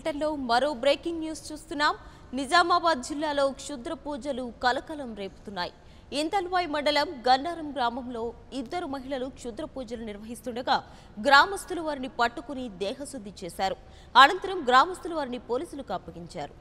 బులెటిన్లో మరో breaking news చూస్తున్నాం. నిజామాబాద్ జిల్లాలో క్షుద్ర పూజలు కలకలం రేపుతున్నాయి. ఇంతల్వాయి మండలం గన్నారం గ్రామంలో ఇద్దరు మహిళలు క్షుద్ర పూజలు నిర్వహిస్తుండగా గ్రామస్తులు వారిని పట్టుకుని దేహశుద్ధి చేశారు. అనంతరం గ్రామస్తులు వారిని పోలీసులకు అప్పగించారు.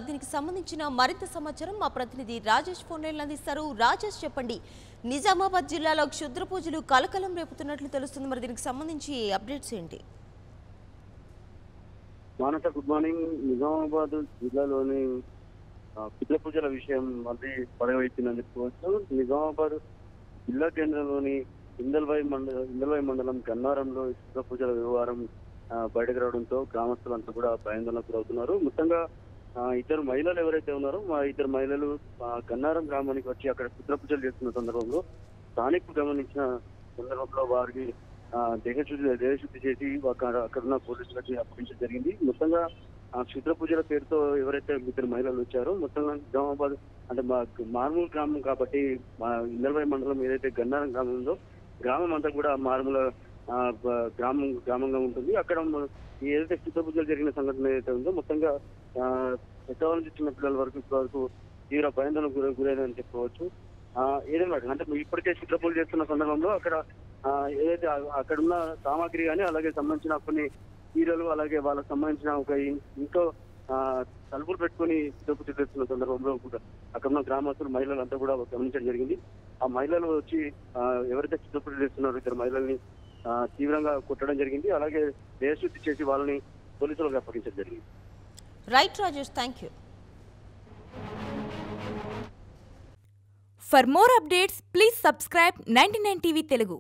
దీనికి సంబంధించిన మరింత సమాచారం మా ప్రతినిధి రాజేష్ ఫోన్ లైన్లో అందిస్తారు. రాజేష్, చెప్పండి, నిజామాబాద్ జిల్లాలో క్షుద్ర పూజలు కలకలం రేపుతున్నట్లు తెలుస్తుంది. మరి దీనికి సంబంధించి అప్డేట్స్ ఏంటి? మానస, గుడ్ మార్నింగ్. నిజామాబాద్ జిల్లాలోని క్షుద్ర పూజల విషయం మళ్ళీ పడవెత్తిందని చెప్పుకోవచ్చు. నిజామాబాద్ జిల్లా కేంద్రంలోని ఇందల్వాయి మండలం గన్నారంలో క్షుద్ర పూజల వ్యవహారం బయటకు రావడంతో గ్రామస్తులంతా కూడా భయాందోళనకు గురవుతున్నారు. మొత్తంగా ఇద్దరు మహిళలు ఎవరైతే ఉన్నారో ఇద్దరు మహిళలు గన్నారం గ్రామానికి వచ్చి అక్కడ క్షుద్ర పూజలు చేస్తున్న సందర్భంలో స్థానికులు గమనించిన సందర్భంలో వారికి దేహశుద్ధి చేసి అక్కడున్న పోలీసులకి అప్పగించడం జరిగింది. మొత్తంగా క్షుద్ర పూజల పేరుతో ఎవరైతే ఇద్దరు మహిళలు వచ్చారో మొత్తంగా నిజామాబాద్ అంటే మారుమూల గ్రామం కాబట్టి ఇందల్వాయి మండలం ఏదైతే గన్నారం గ్రామం ఉందో గ్రామం అంతా కూడా మారుమూల గ్రామంగా ఉంటుంది. అక్కడ ఏదైతే క్షుద్ర పూజలు జరిగిన సంఘటన ఏదైతే ఉందో మొత్తంగా పెద్దవాళ్ళ నుంచి చిన్న పిల్లల వరకు ఇప్పటివరకు తీవ్ర భయాందోళనకు గురైందని చెప్పుకోవచ్చు. ఏదైనా అంటే ఇప్పటికే క్షుద్ర పూజలు చేస్తున్న సందర్భంలో అక్కడ ఏదైతే అక్కడున్న సామాగ్రి కానీ అలాగే సంబంధించిన కొన్ని చీరలు అలాగే వాళ్ళకి సంబంధించిన ఒక ఇంట్లో తలుపులు పెట్టుకుని క్షుద్ర పూజలు చేస్తున్న సందర్భంలో అక్కడున్న గ్రామస్తులు మహిళలంతా కూడా గమనించడం జరిగింది. ఆ మహిళలు వచ్చి ఎవరైతే క్షుద్ర పూజలు చేస్తున్నారో ఇద్దరు మహిళల్ని తీవ్రంగా కొట్టడం జరిగింది. అలాగే దేశశుద్ధి చేసి వాళ్ళని పోలీసులకు అప్పగించడం జరిగింది. Right Rajesh, thank you. For more updates, please subscribe 99 TV Telugu.